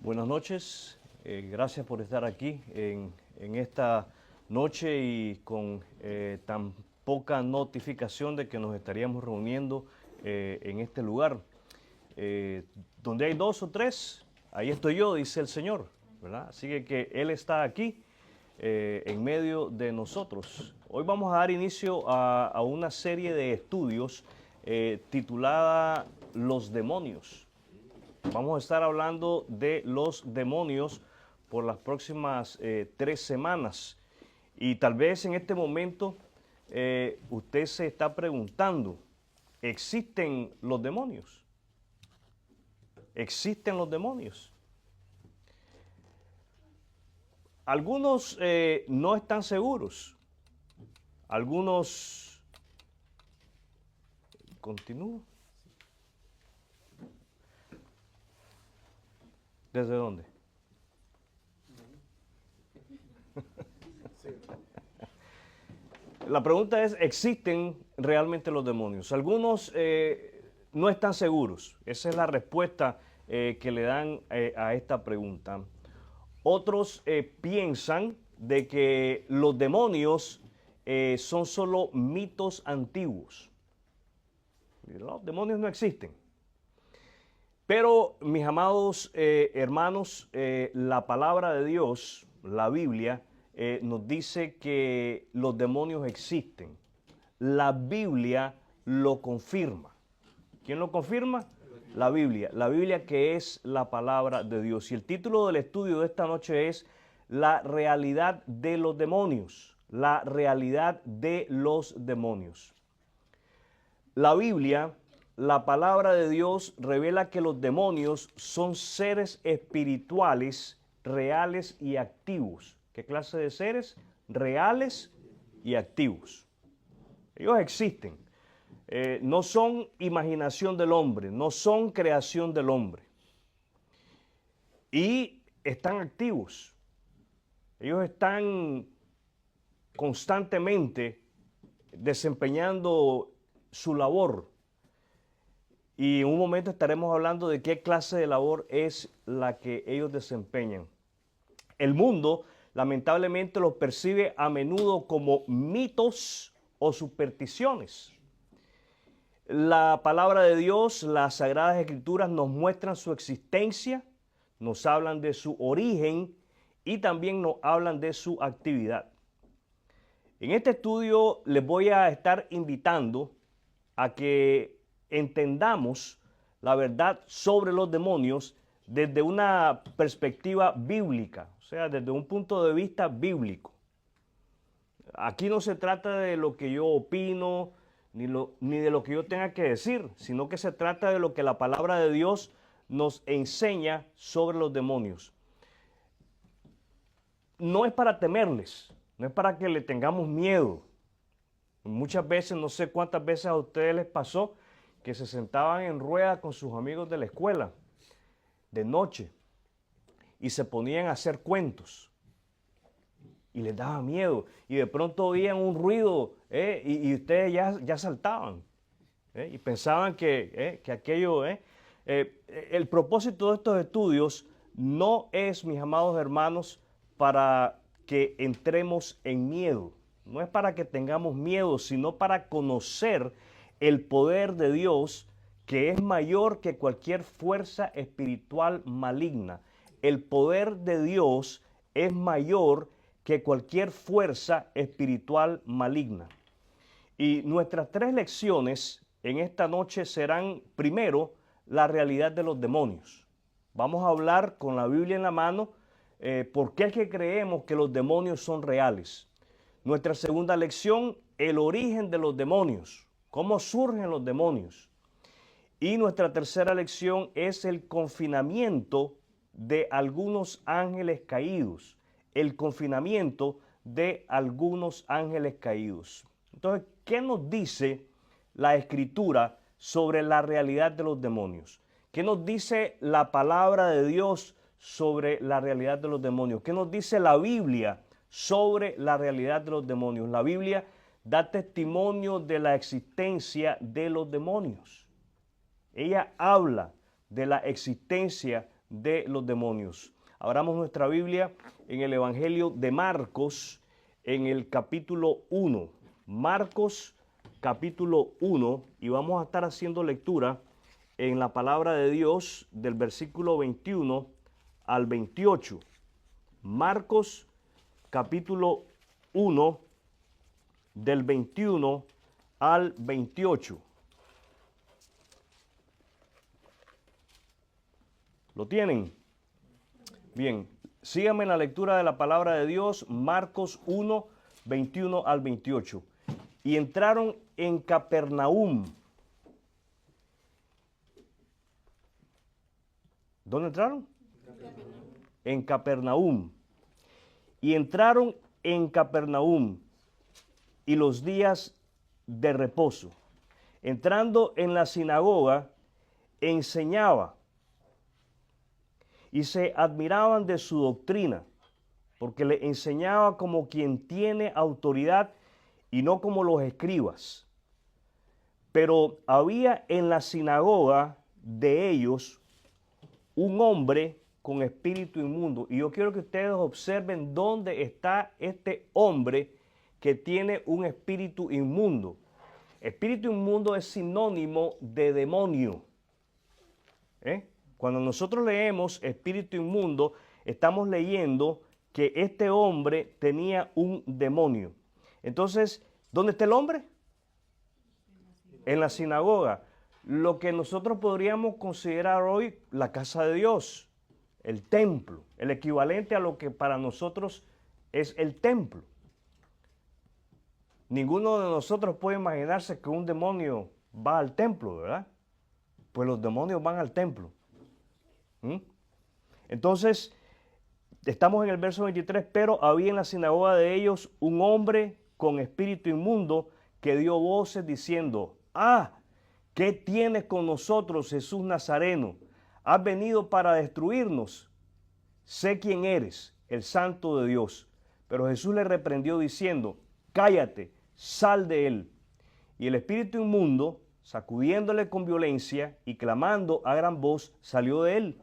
Buenas noches, gracias por estar aquí en esta noche y con tan poca notificación de que nos estaríamos reuniendo en este lugar. Donde hay dos o tres, ahí estoy yo, dice el Señor, ¿verdad? Así que Él está aquí en medio de nosotros. Hoy vamos a dar inicio a una serie de estudios titulada Los demonios. Vamos a estar hablando de los demonios por las próximas 3 semanas. Y tal vez en este momento usted se está preguntando, ¿existen los demonios? ¿Existen los demonios? Algunos no están seguros. Algunos... Continúo. ¿Desde dónde? La pregunta es, ¿existen realmente los demonios? Algunos no están seguros. Esa es la respuesta que le dan a esta pregunta. Otros piensan de que los demonios son solo mitos antiguos. Los demonios no existen. Pero, mis amados hermanos, la palabra de Dios, la Biblia, nos dice que los demonios existen. La Biblia lo confirma. ¿Quién lo confirma? La Biblia. La Biblia, que es la palabra de Dios. Y el título del estudio de esta noche es La realidad de los demonios. La realidad de los demonios. La Biblia, la palabra de Dios, revela que los demonios son seres espirituales, reales y activos. ¿Qué clase de seres? Reales y activos. Ellos existen. No son imaginación del hombre, no son creación del hombre. Y están activos. Ellos están constantemente desempeñando su labor. Y en un momento estaremos hablando de qué clase de labor es la que ellos desempeñan. El mundo lamentablemente los percibe a menudo como mitos o supersticiones. La palabra de Dios, las Sagradas Escrituras nos muestran su existencia, nos hablan de su origen y también nos hablan de su actividad. En este estudio les voy a estar invitando a que entendamos la verdad sobre los demonios desde una perspectiva bíblica, o sea, desde un punto de vista bíblico. Aquí no se trata de lo que yo opino, ni de lo que yo tenga que decir, sino que se trata de lo que la palabra de Dios nos enseña sobre los demonios. No es para temerles, no es para que le tengamos miedo. Muchas veces, no sé cuántas veces a ustedes les pasó, que se sentaban en rueda con sus amigos de la escuela de noche y se ponían a hacer cuentos y les daba miedo y de pronto oían un ruido y ustedes ya saltaban y pensaban que aquello... el propósito de estos estudios no es, mis amados hermanos, para que entremos en miedo. No es para que tengamos miedo, sino para conocer el poder de Dios, que es mayor que cualquier fuerza espiritual maligna. El poder de Dios es mayor que cualquier fuerza espiritual maligna. Y nuestras 3 lecciones en esta noche serán, primero, la realidad de los demonios. Vamos a hablar con la Biblia en la mano por qué es que creemos que los demonios son reales. Nuestra segunda lección, el origen de los demonios, cómo surgen los demonios. Y nuestra tercera lección es el confinamiento de algunos ángeles caídos, el confinamiento de algunos ángeles caídos. Entonces, ¿qué nos dice la Escritura sobre la realidad de los demonios? ¿Qué nos dice la palabra de Dios sobre la realidad de los demonios? ¿Qué nos dice la Biblia sobre la realidad de los demonios? La Biblia da testimonio de la existencia de los demonios. Ella habla de la existencia de los demonios. Abramos nuestra Biblia en el Evangelio de Marcos, en el capítulo 1. Marcos, capítulo 1, y vamos a estar haciendo lectura en la palabra de Dios del versículo 21 al 28. Marcos, capítulo 1, del 21 al 28. ¿Lo tienen? Bien, síganme en la lectura de la palabra de Dios, Marcos 1, 21 al 28. Y entraron en Capernaum. ¿Dónde entraron? En Capernaum. Y entraron en Capernaum y los días de reposo. Entrando en la sinagoga, enseñaba y se admiraban de su doctrina, porque le enseñaba como quien tiene autoridad y no como los escribas. Pero había en la sinagoga de ellos un hombre con espíritu inmundo. Y yo quiero que ustedes observen dónde está este hombre que tiene un espíritu inmundo. Espíritu inmundo es sinónimo de demonio. Cuando nosotros leemos espíritu inmundo, estamos leyendo que este hombre tenía un demonio. Entonces, ¿dónde está el hombre? En la sinagoga. Lo que nosotros podríamos considerar hoy la casa de Dios, el templo, el equivalente a lo que para nosotros es el templo. Ninguno de nosotros puede imaginarse que un demonio va al templo, ¿verdad? Pues los demonios van al templo. Entonces, estamos en el verso 23, pero había en la sinagoga de ellos un hombre con espíritu inmundo que dio voces diciendo: ¿qué tienes con nosotros, Jesús Nazareno? ¿Has venido para destruirnos? Sé quién eres, el Santo de Dios. Pero Jesús le reprendió diciendo: cállate, sal de él. Y el espíritu inmundo, sacudiéndole con violencia y clamando a gran voz, salió de él.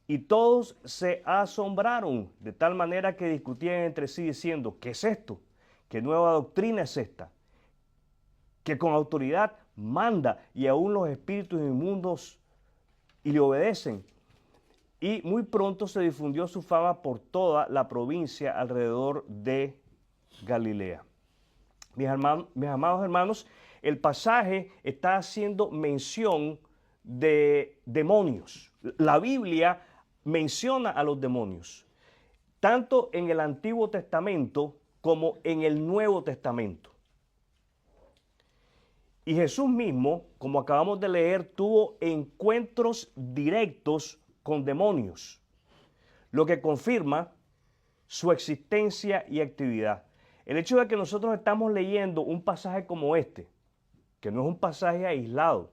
Y todos se asombraron, de tal manera que discutían entre sí diciendo: ¿qué es esto? ¿Qué nueva doctrina es esta? Que con autoridad manda y aún los espíritus inmundos y le obedecen. Y muy pronto se difundió su fama por toda la provincia alrededor de Galilea. Mis amados hermanos, el pasaje está haciendo mención de demonios. La Biblia menciona a los demonios, tanto en el Antiguo Testamento como en el Nuevo Testamento. Y Jesús mismo, como acabamos de leer, tuvo encuentros directos con demonios, lo que confirma su existencia y actividad. El hecho de que nosotros estamos leyendo un pasaje como este, que no es un pasaje aislado,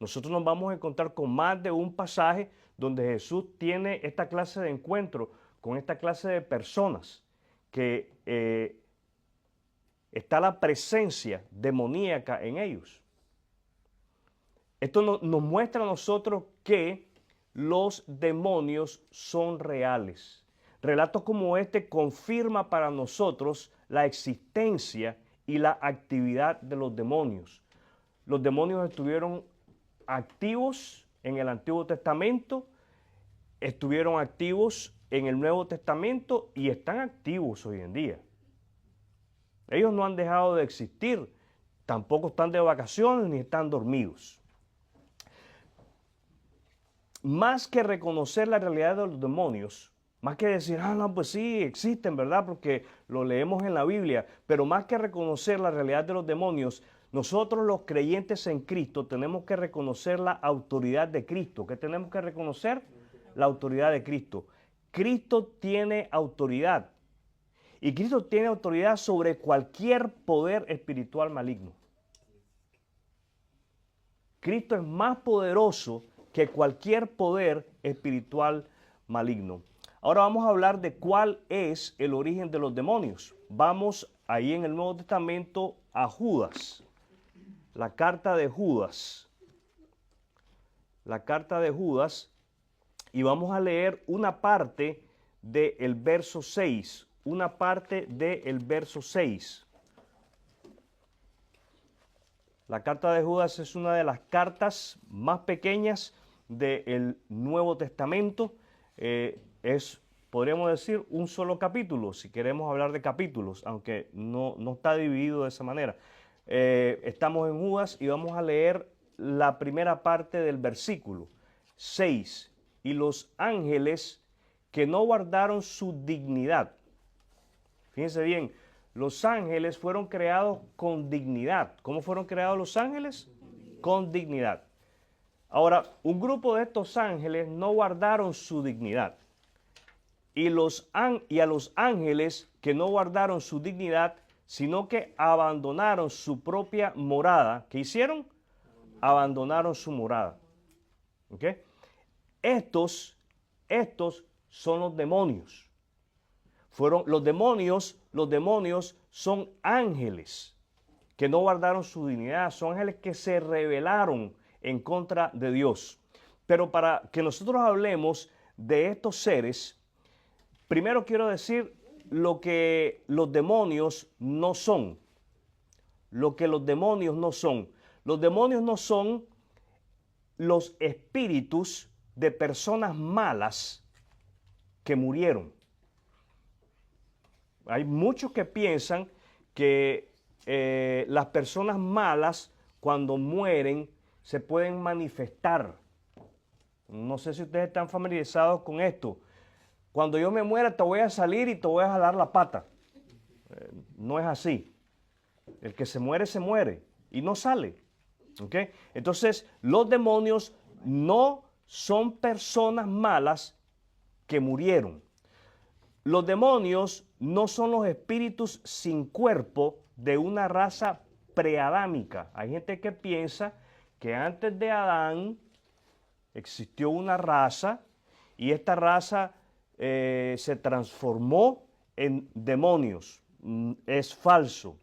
nosotros nos vamos a encontrar con más de un pasaje donde Jesús tiene esta clase de encuentro con esta clase de personas que está la presencia demoníaca en ellos. Esto nos muestra a nosotros que los demonios son reales. Relatos como este confirma para nosotros la existencia y la actividad de los demonios. Los demonios estuvieron activos en el Antiguo Testamento, estuvieron activos en el Nuevo Testamento y están activos hoy en día. Ellos no han dejado de existir, tampoco están de vacaciones ni están dormidos. Más que reconocer la realidad de los demonios, más que decir, no, pues sí, existen, ¿verdad? Porque lo leemos en la Biblia, pero más que reconocer la realidad de los demonios, nosotros los creyentes en Cristo tenemos que reconocer la autoridad de Cristo. ¿Qué tenemos que reconocer? La autoridad de Cristo. Cristo tiene autoridad. Y Cristo tiene autoridad sobre cualquier poder espiritual maligno. Cristo es más poderoso que cualquier poder espiritual maligno. Ahora vamos a hablar de cuál es el origen de los demonios. Vamos ahí en el Nuevo Testamento a Judas. La carta de Judas. La carta de Judas y vamos a leer una parte del verso 6. Una parte del verso 6. La carta de Judas es una de las cartas más pequeñas del Nuevo Testamento. Podríamos decir, un solo capítulo, si queremos hablar de capítulos, aunque no está dividido de esa manera. Estamos en Judas y vamos a leer la primera parte del versículo 6. Y los ángeles que no guardaron su dignidad. Fíjense bien, los ángeles fueron creados con dignidad. ¿Cómo fueron creados los ángeles? Con dignidad. Ahora, un grupo de estos ángeles no guardaron su dignidad. Y a los ángeles que no guardaron su dignidad, sino que abandonaron su propia morada. ¿Qué hicieron? Abandonaron su morada. ¿Ok? Estos son los demonios. Los demonios son ángeles que no guardaron su dignidad, son ángeles que se rebelaron en contra de Dios. Pero para que nosotros hablemos de estos seres, primero quiero decir lo que los demonios no son. Lo que los demonios no son. Los demonios no son los espíritus de personas malas que murieron. Hay muchos que piensan que las personas malas cuando mueren se pueden manifestar. No sé si ustedes están familiarizados con esto. Cuando yo me muera te voy a salir y te voy a jalar la pata. No es así. El que se muere y no sale. ¿Ok? Entonces, los demonios no son personas malas que murieron. Los demonios no son los espíritus sin cuerpo de una raza preadámica. Hay gente que piensa que antes de Adán existió una raza y esta raza se transformó en demonios. Es falso.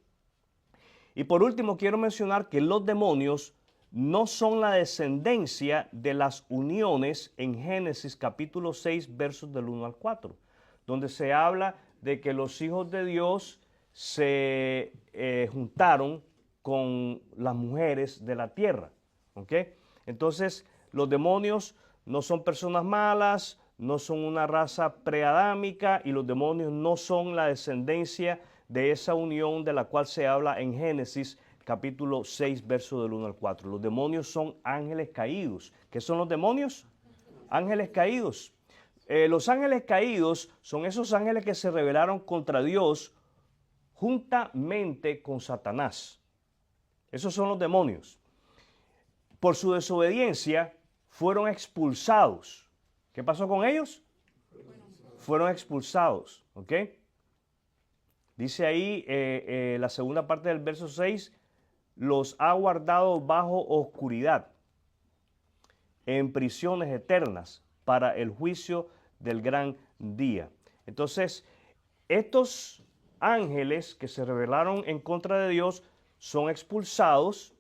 Y por último quiero mencionar que los demonios no son la descendencia de las uniones en Génesis capítulo 6 versos del 1 al 4, donde se habla de que los hijos de Dios se juntaron con las mujeres de la tierra. ¿Ok? Entonces, los demonios no son personas malas, no son una raza preadámica y los demonios no son la descendencia de esa unión de la cual se habla en Génesis capítulo 6, verso del 1 al 4. Los demonios son ángeles caídos. ¿Qué son los demonios? Ángeles caídos. Los ángeles caídos son esos ángeles que se rebelaron contra Dios juntamente con Satanás. Esos son los demonios. Por su desobediencia fueron expulsados. ¿Qué pasó con ellos? Fueron expulsados. ¿Ok? Dice ahí la segunda parte del verso 6, los ha guardado bajo oscuridad, en prisiones eternas, para el juicio del gran día. Entonces, estos ángeles que se rebelaron en contra de Dios son expulsados,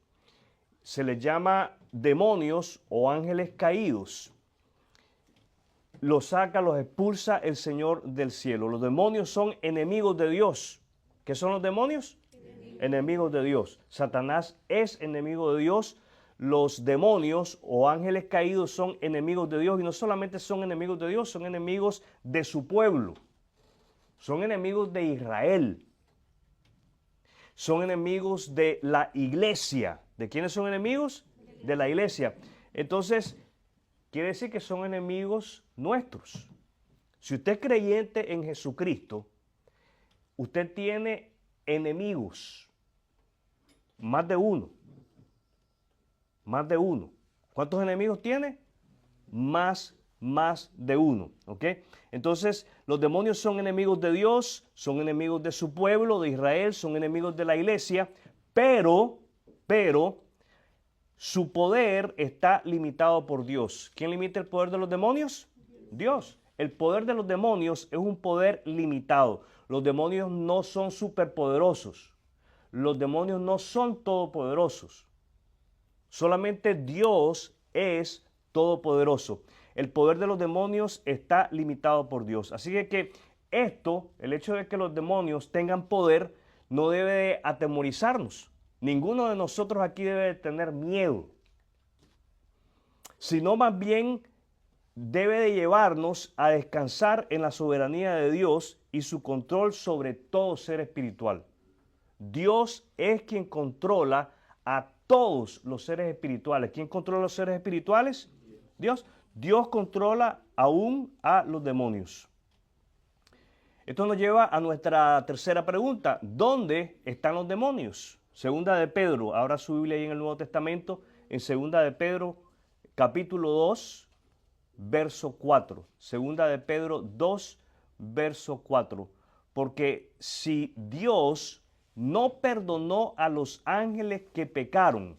se les llama demonios o ángeles caídos. Los saca, los expulsa el Señor del cielo. Los demonios son enemigos de Dios. ¿Qué son los demonios? Enemigos de Dios. Satanás es enemigo de Dios. Los demonios o ángeles caídos son enemigos de Dios. Y no solamente son enemigos de Dios, son enemigos de su pueblo. Son enemigos de Israel. Son enemigos de la iglesia. ¿De quiénes son enemigos? De la iglesia. Entonces, quiere decir que son enemigos nuestros. Si usted es creyente en Jesucristo, usted tiene enemigos. Más de uno. Más de uno. ¿Cuántos enemigos tiene? Más de uno. ¿Ok? Entonces, los demonios son enemigos de Dios, son enemigos de su pueblo, de Israel, son enemigos de la iglesia, pero, su poder está limitado por Dios. ¿Quién limita el poder de los demonios? Dios. El poder de los demonios es un poder limitado. Los demonios no son superpoderosos. Los demonios no son todopoderosos. Solamente Dios es todopoderoso. el poder de los demonios está limitado por Dios. Así que esto, el hecho de que los demonios tengan poder, no debe de atemorizarnos. Ninguno de nosotros aquí debe de tener miedo, sino más bien debe de llevarnos a descansar en la soberanía de Dios y su control sobre todo ser espiritual. Dios es quien controla a todos los seres espirituales. ¿Quién controla los seres espirituales? Dios. Dios controla aún a los demonios. Esto nos lleva a nuestra tercera pregunta. ¿Dónde están los demonios? Segunda de Pedro, abra su Biblia ahí en el Nuevo Testamento, en Segunda de Pedro, capítulo 2, verso 4. Segunda de Pedro 2, verso 4. Porque si Dios no perdonó a los ángeles que pecaron,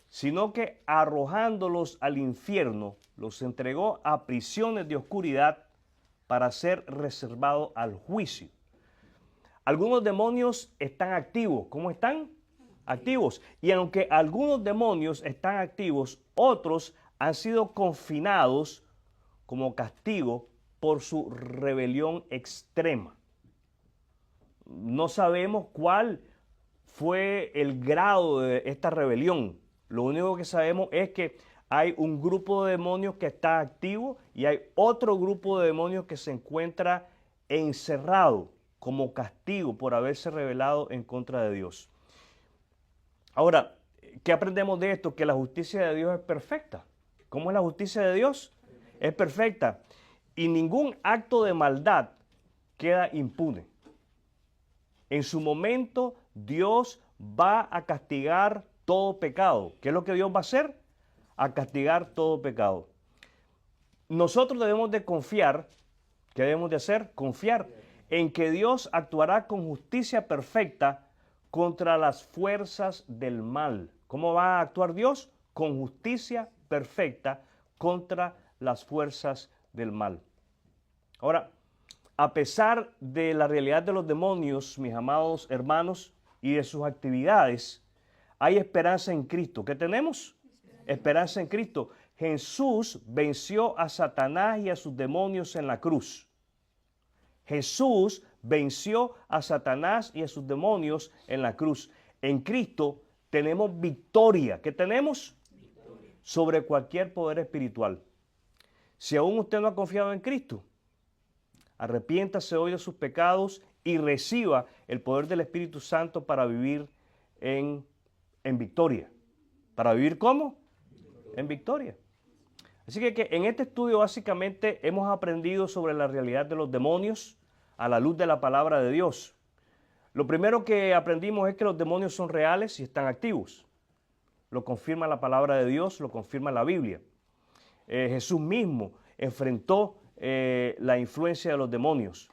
sino que arrojándolos al infierno, los entregó a prisiones de oscuridad para ser reservado al juicio. Algunos demonios están activos. ¿Cómo están? Activos. Y aunque algunos demonios están activos, otros han sido confinados como castigo por su rebelión extrema. No sabemos cuál fue el grado de esta rebelión. Lo único que sabemos es que hay un grupo de demonios que está activo y hay otro grupo de demonios que se encuentra encerrado como castigo por haberse rebelado en contra de Dios. Ahora, ¿qué aprendemos de esto? Que la justicia de Dios es perfecta. ¿Cómo es la justicia de Dios? Es perfecta. Y ningún acto de maldad queda impune. En su momento, Dios va a castigar todo pecado. ¿Qué es lo que Dios va a hacer? A castigar todo pecado. Nosotros debemos de confiar. ¿Qué debemos de hacer? Confiar en que Dios actuará con justicia perfecta contra las fuerzas del mal. ¿Cómo va a actuar Dios? Con justicia perfecta contra las fuerzas del mal. Ahora, a pesar de la realidad de los demonios, mis amados hermanos, y de sus actividades, hay esperanza en Cristo. ¿Qué tenemos? Esperanza en Cristo. Jesús venció a Satanás y a sus demonios en la cruz. Jesús venció a Satanás y a sus demonios en la cruz. En Cristo tenemos victoria. ¿Qué tenemos? Victoria. Sobre cualquier poder espiritual. Si aún usted no ha confiado en Cristo, arrepiéntase hoy de sus pecados y reciba el poder del Espíritu Santo para vivir en victoria. ¿Para vivir cómo? En victoria. Así que en este estudio básicamente hemos aprendido sobre la realidad de los demonios a la luz de la palabra de Dios. Lo primero que aprendimos es que los demonios son reales y están activos. Lo confirma la palabra de Dios, lo confirma la Biblia. Jesús mismo enfrentó la influencia de los demonios.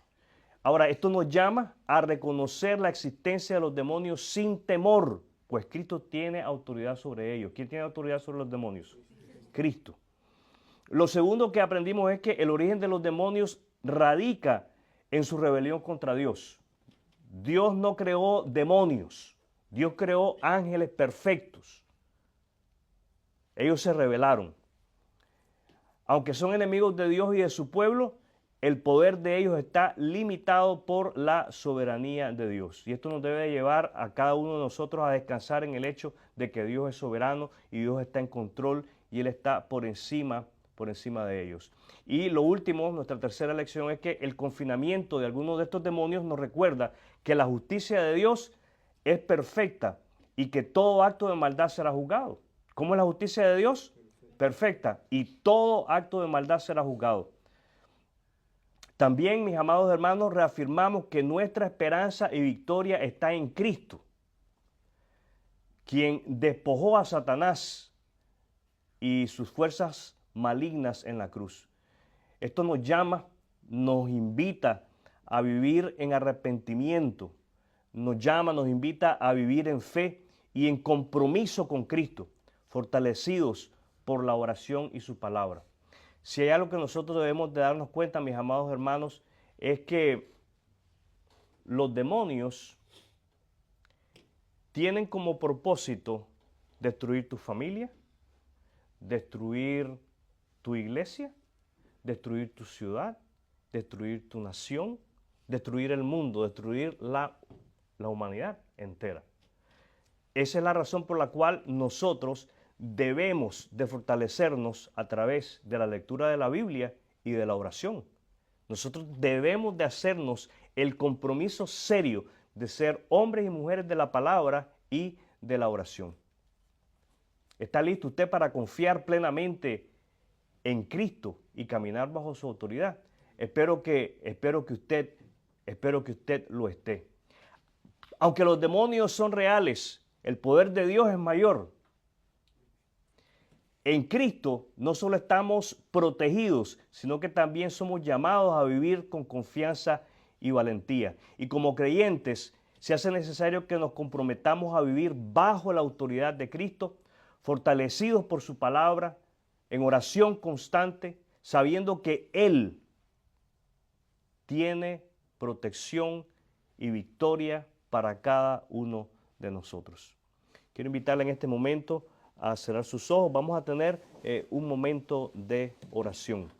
Ahora, esto nos llama a reconocer la existencia de los demonios sin temor, pues Cristo tiene autoridad sobre ellos. ¿Quién tiene autoridad sobre los demonios? Cristo. Lo segundo que aprendimos es que el origen de los demonios radica en su rebelión contra Dios. Dios no creó demonios, Dios creó ángeles perfectos. Ellos se rebelaron. Aunque son enemigos de Dios y de su pueblo, el poder de ellos está limitado por la soberanía de Dios. Y esto nos debe llevar a cada uno de nosotros a descansar en el hecho de que Dios es soberano y Dios está en control y Él está por encima de ellos. Y lo último, nuestra tercera lección es que el confinamiento de algunos de estos demonios nos recuerda que la justicia de Dios es perfecta y que todo acto de maldad será juzgado. ¿Cómo es la justicia de Dios? Perfecta. Y todo acto de maldad será juzgado. También, mis amados hermanos, reafirmamos que nuestra esperanza y victoria está en Cristo, quien despojó a Satanás y sus fuerzas malignas en la cruz. Esto nos llama, nos invita a vivir en arrepentimiento, nos llama, nos invita a vivir en fe y en compromiso con Cristo, fortalecidos por la oración y su palabra. Si hay algo que nosotros debemos de darnos cuenta, mis amados hermanos, es que los demonios tienen como propósito destruir tu familia, destruir tu iglesia, destruir tu ciudad, destruir tu nación, destruir el mundo, destruir la humanidad entera. Esa es la razón por la cual nosotros debemos de fortalecernos a través de la lectura de la Biblia y de la oración. Nosotros debemos de hacernos el compromiso serio de ser hombres y mujeres de la palabra y de la oración. ¿Está listo usted para confiar plenamente en Cristo y caminar bajo su autoridad? Espero que usted lo esté. Aunque los demonios son reales, el poder de Dios es mayor. En Cristo no solo estamos protegidos, sino que también somos llamados a vivir con confianza y valentía. Y como creyentes, se hace necesario que nos comprometamos a vivir bajo la autoridad de Cristo, fortalecidos por su palabra, en oración constante, sabiendo que Él tiene protección y victoria para cada uno de nosotros. Quiero invitarle en este momento a cerrar sus ojos. Vamos a tener un momento de oración.